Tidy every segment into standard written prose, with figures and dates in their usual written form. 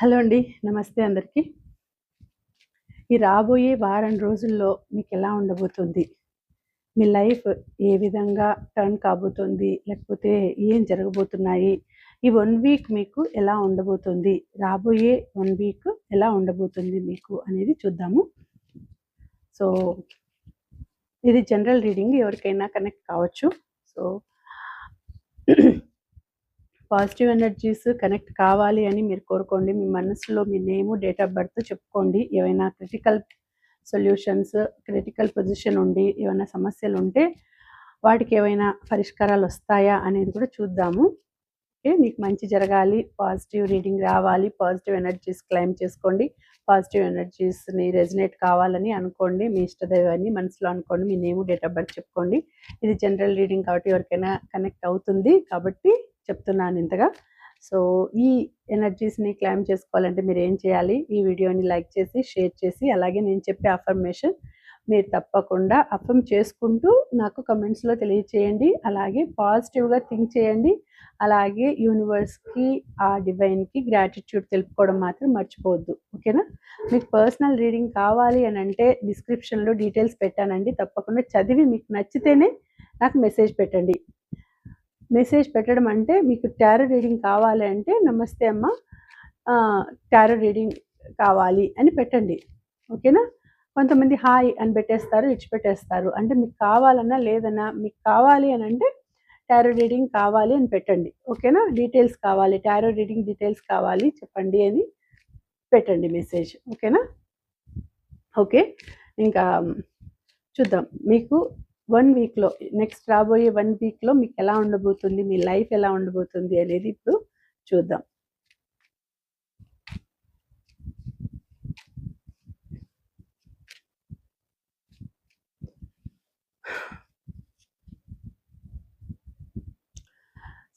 Hello అండి. నమస్తే అందరికి. ఈ రాబోయే వారం రోజుల్లో మీకెలా ఉండబోతుంది? మీ లైఫ్ ఏ విధంగా టర్న్ కాబోతుంది? లేకపోతే ఏం జరగబోతున్నాయి? ఈ 1 వీక్ మీకు ఎలా ఉండబోతుంది? రాబోయే 1 వీక్ ఎలా ఉండబోతుంది మీకు అనేది చూద్దాము. సో, ఇది జనరల్ రీడింగ్, ఎవరికైనా కనెక్ట్ కావచ్చు. సో, పాజిటివ్ ఎనర్జీస్ కనెక్ట్ కావాలి అని మీరు కోరుకోండి. మీ మనసులో మీ నేము, డేట్ ఆఫ్ బర్త్ చెప్పుకోండి. ఏవైనా క్రిటికల్ సొల్యూషన్స్, క్రిటికల్ పొజిషన్ ఉండి ఏమైనా సమస్యలు ఉంటే వాటికి ఏవైనా పరిష్కారాలు వస్తాయా అనేది కూడా చూద్దాము. ఓకే, మీకు మంచి జరగాలి, పాజిటివ్ రీడింగ్ రావాలి, పాజిటివ్ ఎనర్జీస్ క్లెయిమ్ చేసుకోండి, పాజిటివ్ ఎనర్జీస్ని రెజినేట్ కావాలని అనుకోండి. మీ ఇష్టదైవాన్ని మనసులో అనుకోండి, మీ నేము, డేట్ ఆఫ్ బర్త్ చెప్పుకోండి. ఇది జనరల్ రీడింగ్ కాబట్టి ఎవరికైనా కనెక్ట్ అవుతుంది కాబట్టి చెప్తున్నాను ఇంతగా. సో, ఈ ఎనర్జీస్ని క్లెయిమ్ చేసుకోవాలంటే మీరు ఏం చేయాలి? ఈ వీడియోని లైక్ చేసి, షేర్ చేసి, అలాగే నేను చెప్పే అఫర్మేషన్ మీరు తప్పకుండా అఫర్మ్ చేసుకుంటూ నాకు కమెంట్స్లో తెలియచేయండి. అలాగే పాజిటివ్గా థింక్ చేయండి. అలాగే యూనివర్స్కి, ఆ డివైన్కి గ్రాటిట్యూడ్ తెలుపుకోవడం మాత్రం మర్చిపోవద్దు. ఓకేనా? మీకు పర్సనల్ రీడింగ్ కావాలి అని అంటే డిస్క్రిప్షన్లో డీటెయిల్స్ పెట్టానండి. తప్పకుండా చదివి మీకు నచ్చితేనే నాకు మెసేజ్ పెట్టండి. మెసేజ్ పెట్టడం అంటే మీకు టారో రీడింగ్ కావాలి అంటే నమస్తే అమ్మ, టారో రీడింగ్ కావాలి అని పెట్టండి. ఓకేనా? కొంతమంది హాయ్ అని పెట్టేస్తారు, ఇచ్చిపెట్టేస్తారు. అంటే మీకు కావాలన్నా లేదన్నా మీకు కావాలి అని అంటే టారో రీడింగ్ కావాలి అని పెట్టండి. ఓకేనా? డీటెయిల్స్ కావాలి, టారో రీడింగ్ డీటెయిల్స్ కావాలి చెప్పండి అని పెట్టండి మెసేజ్. ఓకేనా? ఓకే, ఇంకా చూద్దాం మీకు 1 వీక్లో, నెక్స్ట్ రాబోయే 1 వీక్లో మీకు ఎలా ఉండబోతుంది, మీ లైఫ్ ఎలా ఉండబోతుంది అనేది ఇప్పుడు చూద్దాం.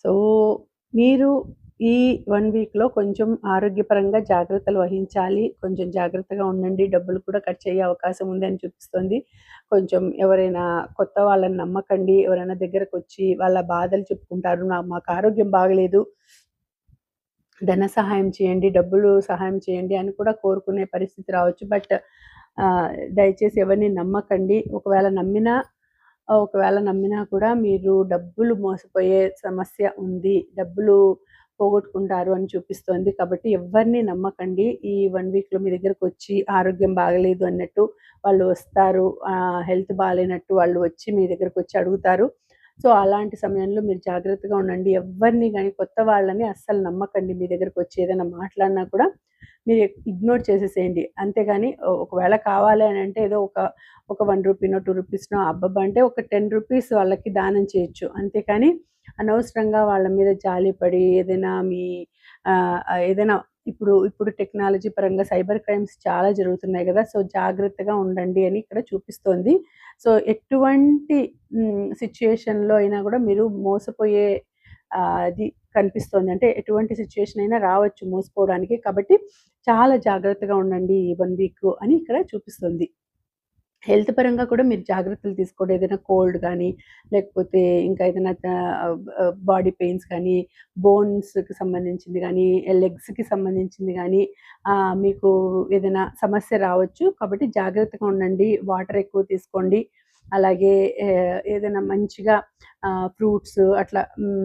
సో, మీరు ఈ 1 వీక్లో కొంచెం ఆరోగ్యపరంగా జాగ్రత్తలు వహించాలి. కొంచెం జాగ్రత్తగా ఉండండి. డబ్బులు కూడా ఖర్చు అయ్యే అవకాశం ఉందని చూపిస్తుంది. కొంచెం ఎవరైనా కొత్త వాళ్ళని నమ్మకండి. ఎవరైనా దగ్గరకొచ్చి వాళ్ళ బాధలు చెప్పుకుంటారు. మాకు ఆరోగ్యం బాగలేదు, ధన సహాయం చేయండి, డబ్బులు సహాయం చేయండి అని కూడా కోరుకునే పరిస్థితి రావచ్చు. బట్ దయచేసి ఎవరిని నమ్మకండి. ఒకవేళ నమ్మినా కూడా మీరు డబ్బులు మోసపోయే సమస్య ఉంది, డబ్బులు పోగొట్టుకుంటారు అని చూపిస్తోంది. కాబట్టి ఎవరిని నమ్మకండి. ఈ 1 వీక్లో మీ దగ్గరకు వచ్చి ఆరోగ్యం బాగలేదు అన్నట్టు వాళ్ళు వస్తారు, హెల్త్ బాగాలేనట్టు వాళ్ళు వచ్చి మీ దగ్గరకు వచ్చి అడుగుతారు. సో, అలాంటి సమయంలో మీరు జాగ్రత్తగా ఉండండి. ఎవ్వరిని గానీ, కొత్త వాళ్ళని అస్సలు నమ్మకండి. మీ దగ్గరకు వచ్చి ఏదైనా మాట్లాడినా కూడా మీరు ఇగ్నోర్ చేసేసేయండి. అంతేగాని ఒకవేళ కావాలి అని అంటే ఏదో ఒక 1 రూపీనో, 2 రూపీస్‌నో అబ్బబ్బా! అంటే ఒక 10 రూపీస్ వాళ్ళకి దానం చేయొచ్చు. అంతేకాని అనవసరంగా వాళ్ళ మీద జాలిపడి ఏదైనా ఏదైనా ఇప్పుడు టెక్నాలజీ పరంగా సైబర్ క్రైమ్స్ చాలా జరుగుతున్నాయి గదా! సో, జాగ్రత్తగా ఉండండి అని ఇక్కడ చూపిస్తోంది. సో, ఎటువంటి సిట్యుయేషన్‌లో అయినా గూడా మీరు మోసపోయే అది కనిపిస్తోంది. అంటే ఎటువంటి సిట్యుయేషన్ అయినా రావచ్చు మోసపోవడానికి. కాబట్టి చాలా జాగ్రత్తగా ఉండండి ఈ 1 వీక్ అని ఇక్కడ చూపిస్తుంది. హెల్త్ పరంగా కూడా మీరు జాగ్రత్తలు తీసుకోండి. ఏదైనా కోల్డ్ గానీ, లేకపోతే ఇంకా ఏదైనా బాడీ పెయిన్స్ కానీ, బోన్స్‌కి సంబంధించింది గానీ, లెగ్స్‌కి సంబంధించింది గానీ, మీకు ఏదైనా సమస్య రావచ్చు. కాబట్టి జాగ్రత్తగా ఉండండి. వాటర్ ఎక్కువ తీసుకోండి. అలాగే ఏదైనా మంచిగా ఫ్రూట్స్ అట్లా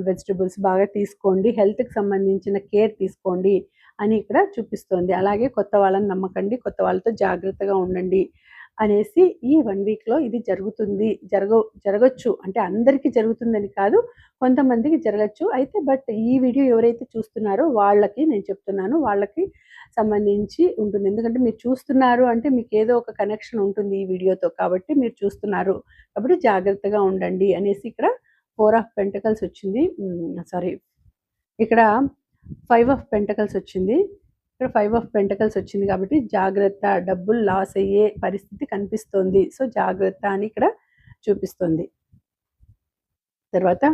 వెజిటబుల్స్ బాగా తీసుకోండి. హెల్త్‌కి సంబంధించిన కేర్ తీసుకోండి అని ఇక్కడ చూపిస్తోంది. అలాగే కొత్త వాళ్ళని నమ్మకండి. కొత్త వాళ్ళతో జాగ్రత్తగా ఉండండి అనేసి ఈ 1 వీక్‌లో ఇది జరుగుతుంది. జరగొచ్చు. అంటే అందరికీ జరుగుతుందని కాదు, కొంతమందికి జరగచ్చు. అయితే బట్ ఈ వీడియో ఎవరైతే చూస్తున్నారో వాళ్ళకి నేను చెప్తున్నాను. వాళ్ళకి సంబంధించి ఉంటుంది. ఎందుకంటే మీరు చూస్తున్నారు అంటే మీకేదో ఒక కనెక్షన్ ఉంటుంది ఈ వీడియోతో. కాబట్టి మీరు చూస్తున్నారు. కాబట్టి జాగ్రత్తగా ఉండండి అనేసి ఇక్కడ 4 ఆఫ్ పెంటకల్స్ వచ్చింది. సారీ, ఇక్కడ 5 ఆఫ్ పెంటకల్స్ వచ్చింది. ఇక్కడ 5 ఆఫ్ పెంటకల్స్ వచ్చింది కాబట్టి జాగ్రత్త, డబ్బులు లాస్ అయ్యే పరిస్థితి కనిపిస్తోంది. సో, జాగ్రత్త అని ఇక్కడ చూపిస్తుంది. తర్వాత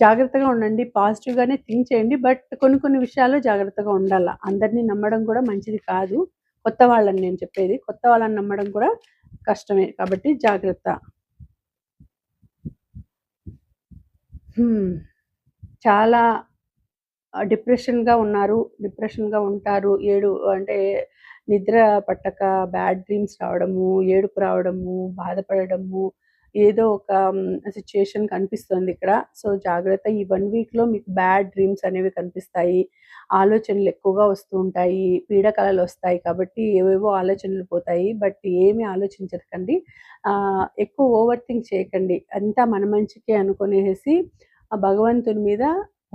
జాగ్రత్తగా ఉండండి. పాజిటివ్‌గానే థింక్ చేయండి. బట్ కొన్ని విషయాల్లో జాగ్రత్తగా ఉండాల. అందరిని నమ్మడం కూడా మంచిది కాదు. కొత్త వాళ్ళని నేను చెప్పేది. కొత్త వాళ్ళని నమ్మడం కూడా కష్టమే. కాబట్టి జాగ్రత్త. చాలా డిప్రెషన్‌గా ఉన్నారు. డిప్రెషన్‌గా ఉంటారు. అంటే నిద్ర పట్టక బ్యాడ్ డ్రీమ్స్ రావడము, ఏడుపు రావడము, బాధపడడము, ఏదో ఒక సిట్యుయేషన్ కనిపిస్తోందిక్కడ. సో, జాగ్రత్త. ఈ 1 వీక్‌లో మీకు బ్యాడ్ డ్రీమ్స్ అనేవి కనిపిస్తాయి. ఆలోచనలు ఎక్కువగా వస్తూ ఉంటాయి. పీడకలలొస్తాయి కాబట్టి ఏవేవో ఆలోచనలు పోతాయి. బట్ ఏమి ఆలోచించకండి. ఎక్కువ ఓవర్ థింక్ చేయకండి. అంతా మన మంచికే అనుకునేసేసి భగవంతుని మీద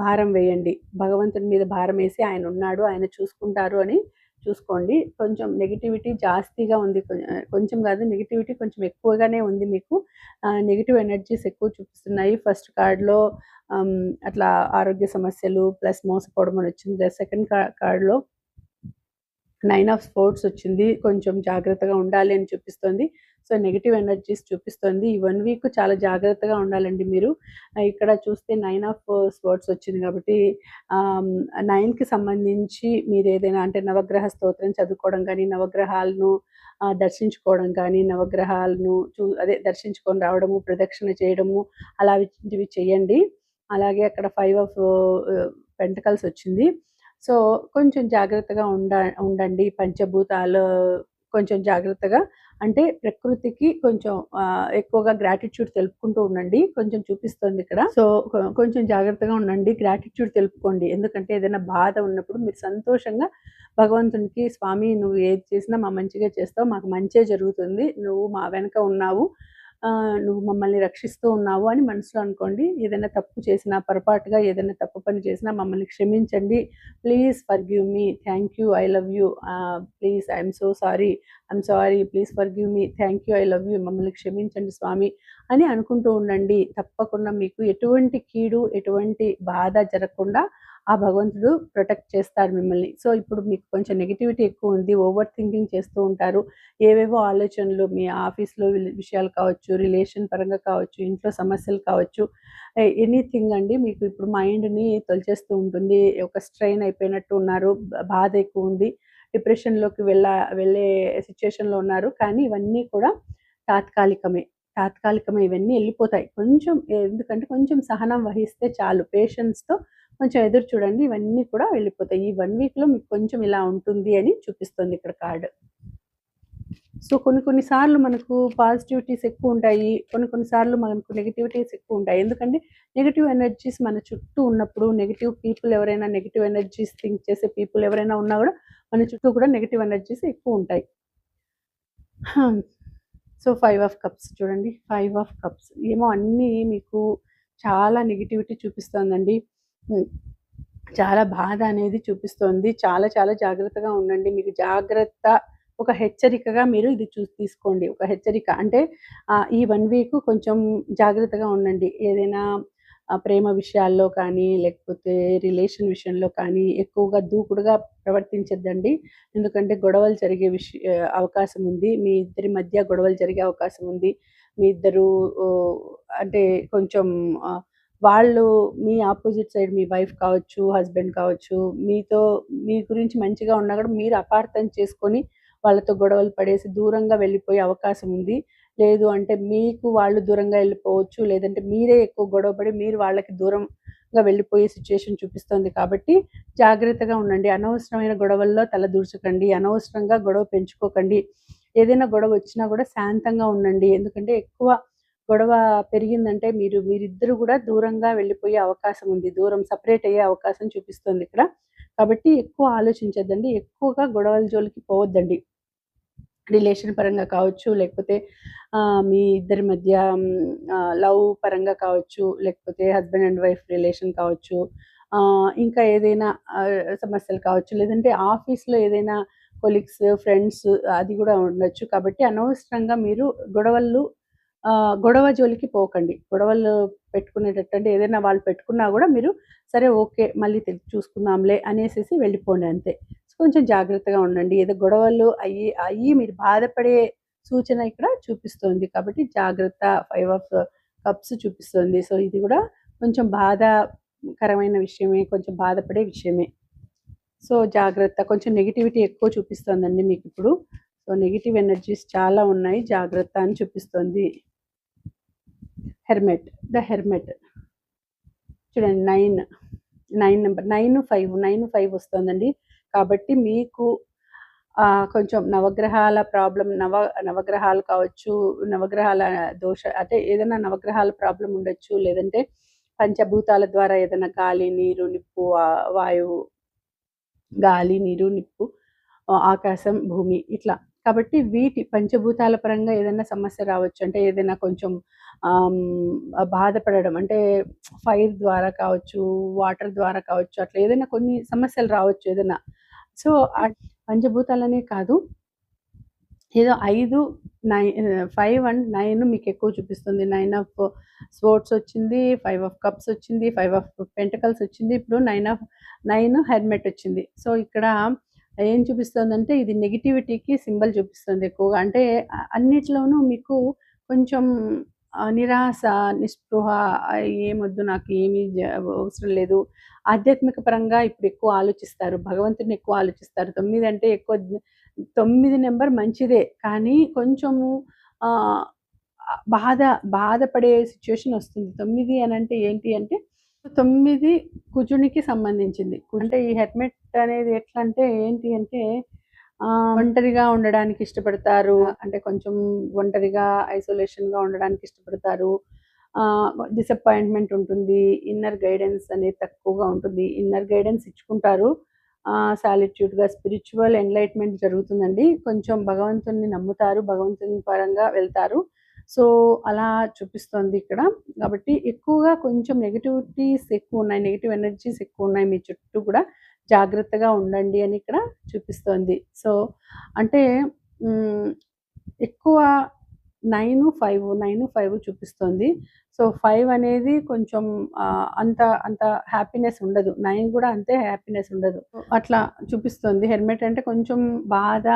భారం వేయండి. భగవంతుని మీద భారమేసి ఆయనున్నాడు, ఆయన చూసుకుంటారు అని చూసుకోండి. కొంచెం నెగటివిటీ జాస్తిగా ఉంది. కొంచెం కాదు, నెగటివిటీ కొంచెం ఎక్కువగానే ఉంది మీకు. నెగెటివ్ ఎనర్జీస్ ఎక్కువ చూపిస్తున్నాయి. ఫస్ట్ కార్డ్‌లో అట్లా ఆరోగ్య సమస్యలు ప్లస్ మోసపోవడం అని వచ్చింది. సెకండ్ కార్డ్‌లో 9 ఆఫ్ స్పోర్ట్స్ వచ్చింది. కొంచెం జాగ్రత్తగా ఉండాలి అని చూపిస్తోంది. సో, నెగెటివ్ ఎనర్జీస్ చూపిస్తోంది. ఈ 1 వీక్ చాలా జాగ్రత్తగా ఉండాలండి మీరు. ఇక్కడ చూస్తే 9 ఆఫ్ స్పోర్ట్స్ వచ్చింది కాబట్టి 9కి సంబంధించి మీరేదైనా అంటే నవగ్రహ స్తోత్రం చదువుకోవడం గానీ, నవగ్రహాలను దర్శించుకోవడం కానీ, నవగ్రహాలను దర్శించుకొని రావడము, ప్రదక్షిణ చేయడము అలాంటివి చేయండి. అలాగే అక్కడ 5 ఆఫ్ పెంటకల్స్ వచ్చింది. సో, కొంచెం జాగ్రత్తగా ఉండండి. పంచభూతాలు కొంచెం జాగ్రత్తగా అంటే ప్రకృతికి కొంచెం ఎక్కువగా గ్రాటిట్యూడ్ తెలుపుకుంటూ ఉండండి. కొంచెం చూపిస్తోందిక్కడ. సో, కొంచెం జాగ్రత్తగా ఉండండి. గ్రాటిట్యూడ్ తెలుపుకోండి. ఎందుకంటే ఏదైనా బాధ ఉన్నప్పుడు మీరు సంతోషంగా భగవంతునికి, స్వామి నువ్వు ఏది చేసినా మా మంచిగా చేస్తావు. మాకు మంచే జరుగుతుంది. నువ్వు మా వెనక ఉన్నావు. నువ్వు మమ్మల్ని రక్షిస్తూ ఉన్నావు అని మనసులో అనుకోండి. ఏదైనా తప్పు చేసినా, పొరపాటుగా ఏదైనా తప్పు పని చేసినా మమ్మల్ని క్షమించండి. Please forgive me. Thank you. I love you. Please I am so sorry. I'm sorry. Please forgive me. Thank you. I love you. మమ్మల్ని క్షమించండి స్వామి అని అనుకుంటూ ఉండండి. తప్పకుండా మీకు ఎటువంటి కీడు, ఎటువంటి బాధ జరగకుండా ఆ భగవంతుడు ప్రొటెక్ట్ చేస్తాడు మిమ్మల్ని. సో, ఇప్పుడు మీకు కొంచెం నెగటివిటీ ఎక్కువ ఉంది. ఓవర్ థింకింగ్ చేస్తూ ఉంటారు. ఏవేవో ఆలోచనలు మీ ఆఫీస్‌లో విషయాలు కావచ్చు, రిలేషన్ పరంగా కావచ్చు, ఇంట్లో సమస్యలు కావచ్చు, ఎనీథింగ్ అండి. మీకు ఇప్పుడు మైండ్‌ని తొలిచేస్తూ ఉంటుంది. ఒక స్ట్రెయిన్ అయిపోయినట్టు ఉన్నారు. బాధ ఎక్కువుంది. డిప్రెషన్‌లోకి వెళ్ళే సిట్యుయేషన్‌లో ఉన్నారు. కానీ ఇవన్నీ కూడా తాత్కాలికమే. తాత్కాలికమే, ఇవన్నీ ఎళ్ళిపోతాయి. ఎందుకంటే కొంచెం సహనం వహిస్తే చాలు. పేషెన్స్‌తో కొంచెం ఎదురు చూడండి. ఇవన్నీ కూడా వెళ్ళిపోతాయి. ఈ 1 వీక్‌లో మీకు కొంచెం ఇలా ఉంటుంది అని చూపిస్తుంది ఇక్కడ కార్డ్. సో, కొన్ని సార్లు మనకు పాజిటివిటీస్ ఎక్కువుంటాయి. కొన్ని సార్లు మనకు నెగటివిటీస్ ఎక్కువుంటాయి. ఎందుకంటే నెగెటివ్ ఎనర్జీస్ మన చుట్టూ ఉన్నప్పుడు, నెగెటివ్ పీపుల్ ఎవరైనా, నెగెటివ్ ఎనర్జీస్ థింక్ చేసే పీపుల్ ఎవరైనా ఉన్నా గూడా మన చుట్టూ కూడా నెగెటివ్ ఎనర్జీస్ ఎక్కువుంటాయి. సో, 5 ఆఫ్ కప్స్ చూడండి. 5 ఆఫ్ కప్స్ ఏమో అన్నీ మీకు చాలా నెగటివిటీ చూపిస్తోందండి. హ్మ్. చాలా బాధ అనేది చూపిస్తోంది. చాలా చాలా జాగ్రత్తగా ఉండండి. మీకు జాగ్రత్త ఒక హెచ్చరికగా మీరు ఇది తీసుకోండి. ఒక హెచ్చరిక అంటే ఈ 1 వీక్ కొంచెం జాగ్రత్తగా ఉండండి. ఏదైనా ప్రేమ విషయాల్లో కానీ, లేకపోతే రిలేషన్ విషయంలో కానీ ఎక్కువగా దూకుడుగా ప్రవర్తించొద్దండి. ఎందుకంటే గొడవలు జరిగే అవకాశం ఉంది. మీ ఇద్దరి మధ్య గొడవలు జరిగే అవకాశం ఉంది. మీ ఇద్దరు ఓహ్, అంటే కొంచెం వాళ్ళు మీ అపోజిట్ సైడ్ మీ వైఫ్ కావచ్చు, హస్బెండ్ కావచ్చు, మీ గురించి మంచిగా ఉన్నా కూడా మీరు అపార్థం చేసుకొని వాళ్ళతో గొడవలు పడేసి దూరంగా వెళ్ళిపోయే అవకాశం ఉంది. లేదు అంటే మీకు వాళ్ళు దూరంగా వెళ్ళిపోవచ్చు. లేదంటే మీరే ఎక్కువ గొడవ పడి మీరు వాళ్ళకి దూరంగా వెళ్ళిపోయే సిట్యుయేషన్ చూపిస్తోంది కాబట్టి జాగ్రత్తగా ఉండండి. అనవసరమైన గొడవల్లో తలదూర్చకండి. అనవసరంగా గొడవ పెంచుకోకండి. ఏదైనా గొడవ వచ్చినా కూడా శాంతంగా ఉండండి. ఎందుకంటే ఎక్కువ గొడవ పెరిగిందంటే మీరిద్దరూ గూడా దూరంగా వెళ్ళిపోయే అవకాశం ఉంది. సెపరేట్ అయ్యే అవకాశం చూపిస్తోంది ఇక్కడ. కాబట్టి ఎక్కువ ఆలోచించొద్దండి. ఎక్కువగా గొడవల జోలికి పోవద్దండి. రిలేషన్ పరంగా కావచ్చు, లేకపోతే మీ ఇద్దరి మధ్య లవ్ పరంగా కావచ్చు, లేకపోతే హస్బెండ్ అండ్ వైఫ్ రిలేషన్ కావచ్చు, ఇంకా ఏదైనా సమస్యలు కావచ్చు, లేదంటే ఆఫీస్‌లో ఏదైనా కొలీగ్స్, ఫ్రెండ్స్ అది గూడా ఉండొచ్చు. కాబట్టి అనవసరంగా మీరు గొడవ జోలికి పోకండి. గొడవలు పెట్టుకునేటట్టు అంటే ఏదైనా వాళ్ళు పెట్టుకున్నా గూడా మీరు సరే ఓకే. మళ్ళీ చూసుకుందాంలే అనేసేసి వెళ్ళిపోండి అంతే. కొంచెం జాగ్రత్తగా ఉండండి. ఏదో గొడవలు అయ్యి మీరు బాధపడే సూచన ఇక్కడ చూపిస్తోంది. కాబట్టి జాగ్రత్త. 5 ఆఫ్ కప్స్ చూపిస్తోంది. సో, ఇది గూడా కొంచెం బాధాకరమైన విషయమే. కొంచెం బాధపడే విషయమే. సో, జాగ్రత్త. కొంచెం నెగటివిటీ ఎక్కువ చూపిస్తోందండి మీకిప్పుడు. సో, నెగెటివ్ ఎనర్జీస్ చాలా ఉన్నాయి. జాగ్రత్త అని చూపిస్తోంది. హెర్మెట్. The hermit. చూడండి 9. 9 నంబర్ 9, 5 వస్తోందండి. కాబట్టి మీకు కొంచెం నవగ్రహాల ప్రాబ్లమ్ నవగ్రహాలు కావచ్చు, నవగ్రహాల అంటే ఏదైనా నవగ్రహాల ప్రాబ్లమ్ ఉండొచ్చు. లేదంటే పంచభూతాల ద్వారా ఏదైనా గాలి, నీరు, నిప్పు, వాయువు, గాలి, నీరు, నిప్పు, ఆకాశం, భూమి ఇట్లా. కాబట్టి వీటి పంచభూతాల పరంగా ఏదైనా సమస్య రావచ్చు. అంటే ఏదైనా కొంచెం బాధపడడం అంటే ఫైర్ ద్వారా కావచ్చు, వాటర్ ద్వారా కావచ్చు, అట్లా ఏదైనా కొన్ని సమస్యలు రావచ్చు ఏదైనా. సో, పంచభూతాలనే కాదు, ఏదో 5, 5 అండ్ 9 మీకెక్కువ చూపిస్తుంది. 9 ఆఫ్ స్వోర్డ్స్ వచ్చింది, 5 ఆఫ్ కప్స్ వచ్చింది, 5 ఆఫ్ పెంటకల్స్ వచ్చింది. ఇప్పుడు 9 హెర్మెట్ వచ్చింది. సో, ఇక్కడ ఏం చూపిస్తోందంటే ఇది నెగటివిటీకి సింబల్ చూపిస్తుంది ఎక్కువగా. అంటే అన్నిట్లోనూ మీకు కొంచెం నిరాశ, నిస్పృహ, ఏమొద్దు నాకు ఏమీ అవసరం లేదు. ఆధ్యాత్మిక పరంగా ఇప్పుడు ఎక్కువ ఆలోచిస్తారు. భగవంతుడిని ఎక్కువ ఆలోచిస్తారు. 9 అంటే ఎక్కువ 9 నంబర్ మంచిదే. కానీ కొంచెము ఆహ్, బాధపడే సిట్యుయేషన్ వస్తుంది. 9 అనంటే ఏంటి అంటే 9 కుజునికి సంబంధించింది. అంటే ఈ హెర్మిట్ అనేది ఎట్లంటే ఏంటి అంటే ఒంటరిగా ఉండడానికి ఇష్టపడతారు. అంటే కొంచెం ఒంటరిగా ఐసోలేషన్‌గా ఉండడానికి ఇష్టపడతారు. డిసప్పాయింట్‌మెంట్ ఉంటుంది. ఇన్నర్ గైడెన్స్ అనేది తక్కువగా ఉంటుంది. ఇన్నర్ గైడెన్స్ ఇచ్చుకుంటారు. సాలిట్యూడ్‌గా స్పిరిచువల్ ఎన్‌లైట్‌మెంట్ జరుగుతుందండి. కొంచెం భగవంతుడిని నమ్ముతారు. భగవంతుని పరంగా వెళ్తారు. సో, అలా చూపిస్తోంది ఇక్కడ. కాబట్టి ఎక్కువగా కొంచెం నెగటివిటీస్ ఎక్కువున్నాయి. నెగెటివ్ ఎనర్జీస్ ఎక్కువున్నాయి మీ చుట్టూ కూడా. జాగ్రత్తగా ఉండండి అని ఇక్కడ చూపిస్తోంది. సో, అంటే హ్మ్, ఎక్కువ 9, 5 చూపిస్తోంది. సో, 5 అనేది కొంచెం అంత హ్యాపీనెస్ ఉండదు. 9 కూడా అంతే హ్యాపీనెస్ ఉండదు. అట్లా చూపిస్తోంది. హెర్మిట్ అంటే కొంచెం బాధ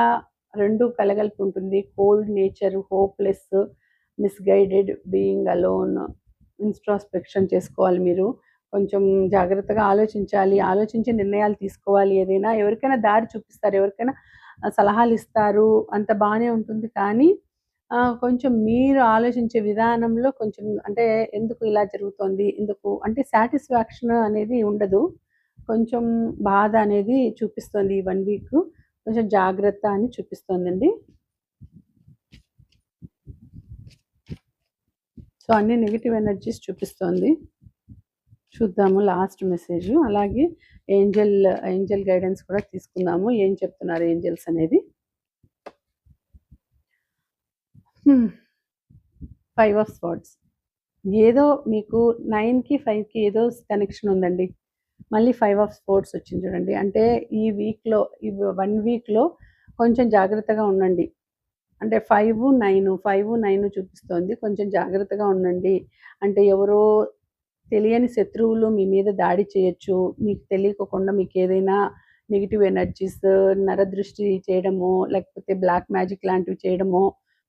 2 కలగలిపి ఉంటుంది. Cold nature, hopeless, misguided, being alone, introspection చేసుకోవాలి మీరు. కొంచెం జాగ్రత్తగా ఆలోచించాలి. ఆలోచించి నిర్ణయాలు తీసుకోవాలి ఏదైనా. ఎవరికైనా దారి చూపిస్తారు. ఎవరికైనా సలహాలిస్తారు. అంత బానే ఉంటుంది. కానీ కొంచెం మీరు ఆలోచించే విధానంలో కొంచెం అంటే ఎందుకు ఇలా జరుగుతోంది? ఎందుకు అంటే సాటిస్ఫాక్షన్ అనేది ఉండదు. కొంచెం బాధ అనేది చూపిస్తోంది ఈ 1 వీక్. కొంచెం జాగ్రత్త అని చూపిస్తోందండి. సో, అన్ని నెగెటివ్ ఎనర్జీస్ చూపిస్తోంది. చూద్దాము లాస్ట్ మెసేజ్. అలాగే ఏంజెల్ గైడెన్స్ కూడా తీసుకుందాము. ఏం చెప్తున్నారు ఏంజెల్స్ అనేది. 5 ఆఫ్ స్వర్డ్స్. ఏదో మీకు 9కి, 5కి ఏదో కనెక్షన్ ఉందండి. మళ్ళీ 5 ఆఫ్ స్వర్డ్స్ వచ్చింది చూడండి. అంటే ఈ వీక్‌లో ఈ 1 వీక్‌లో కొంచెం జాగ్రత్తగా ఉండండి. అంటే 5, 9 చూపిస్తోంది. కొంచెం జాగ్రత్తగా ఉండండి. అంటే ఎవరో తెలియని శత్రువులు మీ మీద దాడి చేయొచ్చు. మీకు తెలియకోకుండా మీకేదైనా నెగెటివ్ ఎనర్జీస్, నరదృష్టి చేయడమో, లేకపోతే బ్లాక్ మ్యాజిక్ లాంటివి చేయడమో,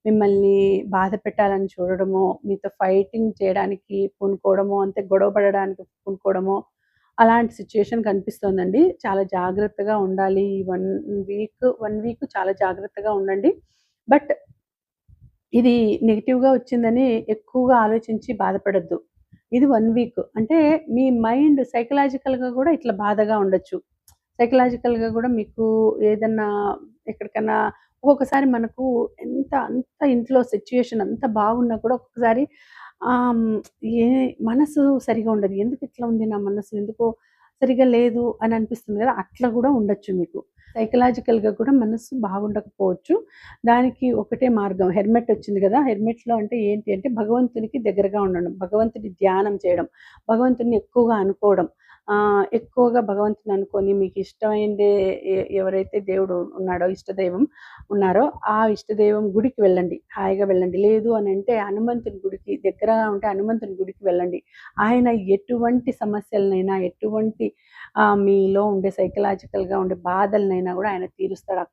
మిమ్మల్ని బాధ పెట్టాలని చూడడమో, మీతో ఫైటింగ్ చేయడానికి పూనుకోవడమో, అంతే గొడవ పడడానికి పూనుకోవడమో, అలాంటి సిట్యుయేషన్ కనిపిస్తోందండి. చాలా జాగ్రత్తగా ఉండాలి. ఈ 1 వీక్ చాలా జాగ్రత్తగా ఉండండి. బట్ ఇది నెగెటివ్‌గా వచ్చిందని ఎక్కువగా ఆలోచించి బాధపడొద్దు. ఇది 1 వీక్. అంటే మీ మైండ్ సైకలాజికల్‌గా గూడా ఇట్లా బాధగా ఉండొచ్చు. సైకలాజికల్‌గా గూడా మీకు ఏదన్నా ఎక్కడికన్నా ఒక్కొక్కసారి మనకు అంత ఇంట్లో సిట్యుయేషన్ అంత బాగున్నా కూడా ఒక్కొక్కసారి ఆహ్, హ్మ్, ఏ మనసు సరిగా ఉండదు. ఎందుకు ఇట్లా ఉంది నా మనసు? ఎందుకో సరిగ్గా లేదు అని అనిపిస్తుంది గదా! అట్లా గూడా ఉండొచ్చు మీకు. సైకలాజికల్‌గా కూడా మనసు బాగుండకపోవచ్చు. దానికి ఒకటే మార్గం హెర్మెట్ వచ్చింది గదా! హెర్మెట్‌లో అంటే ఏంటి అంటే భగవంతునికి దగ్గరగా ఉండడం. భగవంతుడి ధ్యానం చేయడం. భగవంతుడిని ఎక్కువగా అనుకోవడం. ఎక్కువగా భగవంతుని అనుకోని మీకు ఇష్టమైందే ఎవరైతే దేవుడు ఉన్నాడో, ఇష్టదైవం ఉన్నారో, ఆ ఇష్టదైవం గుడికి వెళ్ళండి. హాయిగా వెళ్ళండి. లేదు అనంటే హనుమంతుని గుడికి దగ్గరగా ఉంటే హనుమంతుని గుడికి వెళ్ళండి. ఆయన ఎటువంటి సమస్యలనైనా, ఎటువంటి మీలో ఉండే సైకలాజికల్‌గా ఉండే బాధలనైనా గూడా ఆయన తీరుస్తాడు.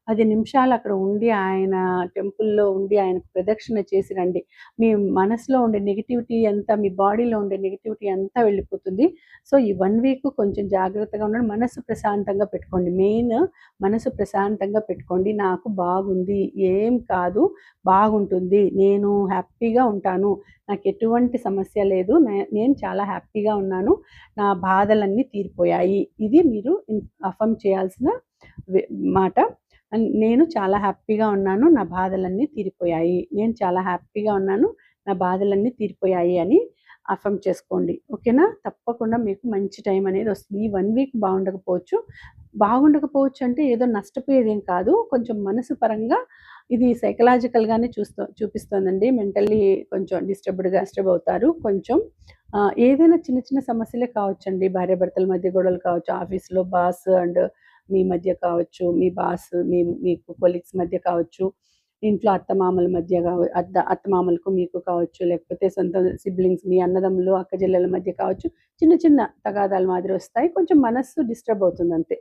10 నిమిషాలు అక్కడ ఉండి ఆయన టెంపుల్‌లో ఉండి ఆయనకు ప్రదక్షిణ చేసి రండి. మీ మనసులో ఉండే నెగటివిటీ అంతా, మీ బాడీలో ఉండే నెగటివిటీ అంతా వెళ్ళిపోతుంది. సో, ఈ 1 వీక్ కొంచెం జాగ్రత్తగా ఉండండి. మనసు ప్రశాంతంగా పెట్టుకోండి. మెయిన్ మనసు ప్రశాంతంగా పెట్టుకోండి. నాకు బాగుంది. ఏం కాదు. బాగుంటుంది. నేను హ్యాపీగా ఉంటాను. నాకు ఎటువంటి సమస్య లేదు. నేను చాలా హ్యాపీగా ఉన్నాను. నా బాధలన్నీ తీరిపోయాయి. ఇది మీరు అఫర్మ్ చేయాల్సిన వె మాట. నేను చాలా హ్యాపీగా ఉన్నాను. నా బాధలన్నీ తీరిపోయాయి. నేను చాలా హ్యాపీగా ఉన్నాను. నా బాధలన్నీ తీరిపోయాయి అని అఫర్మ్ చేసుకోండి. ఓకేనా? తప్పకుండా మీకు మంచి టైం అనేది వస్తుంది. ఈ 1 వీక్ బాగుండకపోవచ్చు అంటే ఏదో నష్టపోయేదేం కాదు. కొంచెం మనసు పరంగా ఇది సైకలాజికల్‌గానే చూపిస్తోందండి. మెంటల్లీ కొంచెం డిస్టర్బ్ అవుతారు. కొంచెం ఏదైనా చిన్న చిన్న సమస్యలే కావచ్చండి. భార్యాభర్తల మధ్య గొడవలు కావచ్చు, ఆఫీస్‌లో బాస్ అండ్ మీ మధ్య కావచ్చు, మీ బాస్ మీకు కొలీగ్స్ మధ్య కావచ్చు, ఇంట్లో అత్తమామల మధ్య అత్తమామలకు మీకు కావచ్చు, లేకపోతే సొంత సిబ్లింగ్స్ మీ అన్నదమ్ములు, అక్కచెల్లెల మధ్య కావచ్చు. చిన్న చిన్న తగాదాలు మాదిరి వస్తాయి. కొంచెం మనస్సు డిస్టర్బ్ అవుతుందంతే.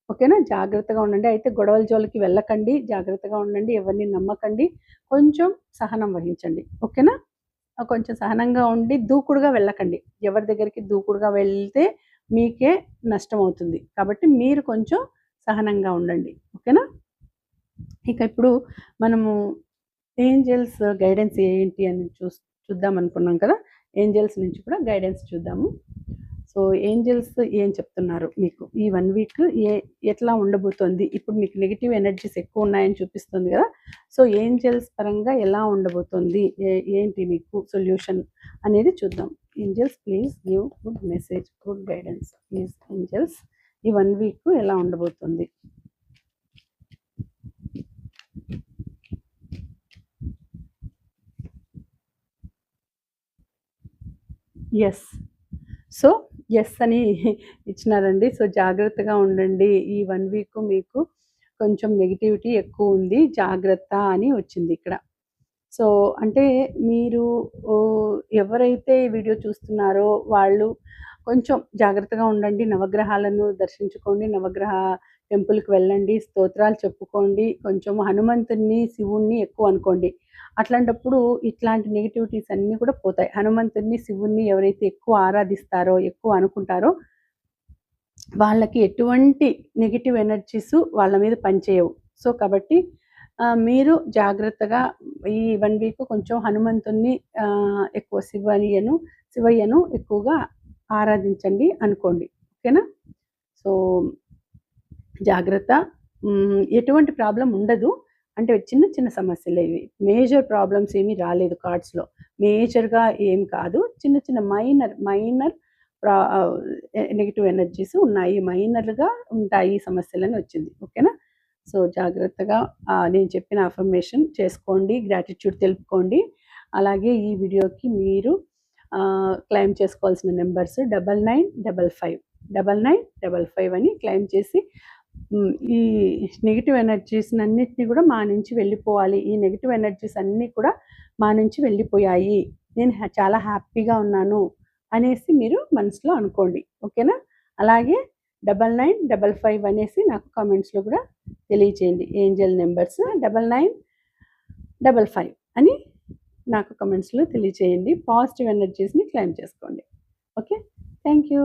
ఓకేనా? జాగ్రత్తగా ఉండండి. అయితే గొడవల జోలికి వెళ్ళకండి. జాగ్రత్తగా ఉండండి. ఎవరిని నమ్మకండి. కొంచెం సహనం వహించండి. ఓకేనా? కొంచెం సహనంగా ఉండి దూకుడుగా వెళ్ళకండి. ఎవరి దగ్గరికి దూకుడుగా వెళ్తే మీకే నష్టమవుతుంది. కాబట్టి మీరు కొంచెం సహనంగా ఉండండి. ఓకేనా? ఇక ఇప్పుడు మనము ఏంజెల్స్ గైడెన్స్ ఏంటి అని చూద్దాం అనుకున్నాం కదా! ఏంజెల్స్ నుంచి కూడా గైడెన్స్ చూద్దాము. సో, ఏంజెల్స్ ఏం చెప్తున్నారు మీకు? ఈ 1 వీక్ ఎట్లా ఉండబోతోంది? ఇప్పుడు మీకు నెగెటివ్ ఎనర్జీస్ ఎక్కువున్నాయని చూపిస్తుంది గదా! సో, ఏంజెల్స్ పరంగా ఎలా ఉండబోతోంది? ఏంటి మీకు సొల్యూషన్ అనేది చూద్దాం. Angels please give good message, good guidance. Please angels ఈ 1 వీక్ ఎలా ఉండబోతుంది? యెస్. సో, యెస్ అని ఇచ్చినారండి. సో, జాగ్రత్తగా ఉండండి. ఈ 1 వీక్ మీకు కొంచెం నెగటివిటీ ఎక్కువుంది. జాగ్రత్త అని వచ్చిందిక్కడ. సో, అంటే మీరు ఎవరైతే ఈ వీడియో చూస్తున్నారో వాళ్ళు కొంచెం జాగ్రత్తగా ఉండండి. నవగ్రహాలను దర్శించుకోండి. నవగ్రహ టెంపుల్‌కి వెళ్ళండి. స్తోత్రాలు చెప్పుకోండి. కొంచెం హనుమంతుడిని, శివుడిని ఎక్కువ అనుకోండి. అట్లాంటప్పుడు ఇట్లాంటి నెగటివిటీస్ అన్నీ కూడా పోతాయి. హనుమంతుడిని, శివుడిని ఎవరైతే ఎక్కువ ఆరాధిస్తారో, ఎక్కువ అనుకుంటారో వాళ్ళకి ఎటువంటి నెగెటివ్ ఎనర్జీస్ వాళ్ళ మీద పనిచేయవు. సో, కాబట్టి మీరు జాగ్రత్తగా ఈ 1 వీక్ కొంచెం హనుమంతుడిని ఎక్కువ శివయ్యను ఎక్కువగా ఆరాధించండి అనుకోండి. ఓకేనా? సో, జాగ్రత్త. ఎటువంటి ప్రాబ్లమ్ ఉండదు. అంటే చిన్న చిన్న సమస్యలే ఇవి. మేజర్ ప్రాబ్లమ్స్ ఏమీ రాలేదు కార్డ్స్‌లో. మేజర్‌గా ఏం కాదు. చిన్న చిన్న మైనర్ ప్రా నెగెటివ్ ఎనర్జీస్ ఉన్నాయి. మైనర్‌గా ఉంటాయి సమస్యలని వచ్చింది. ఓకేనా? సో, జాగ్రత్తగా నేను చెప్పిన అఫర్మేషన్ చేసుకోండి. గ్రాటిట్యూడ్ తెలుపుకోండి. అలాగే ఈ వీడియోకి మీరు క్లెయిమ్ చేసుకోవాల్సిన నంబర్స్ 9955 9955 అని క్లెయిమ్ చేసి ఈ నెగెటివ్ ఎనర్జీస్‌నన్నిటిని కూడా మా నుంచి వెళ్ళిపోవాలి. ఈ నెగెటివ్ ఎనర్జీస్ అన్నీ కూడా మా నుంచి వెళ్ళిపోయాయి. నేను చాలా హ్యాపీగా ఉన్నాను అనేసి మీరు మనసులో అనుకోండి. ఓకేనా? అలాగే 9955 అనేసి నాకు కామెంట్స్‌లో కూడా తెలియచేయండి. ఏంజెల్ నంబర్స్ 9955 అని నాకు కామెంట్స్‌లో తెలియచేయండి. పాజిటివ్ ఎనర్జీస్‌ని క్లెయిమ్ చేసుకోండి. ఓకే. Thank you.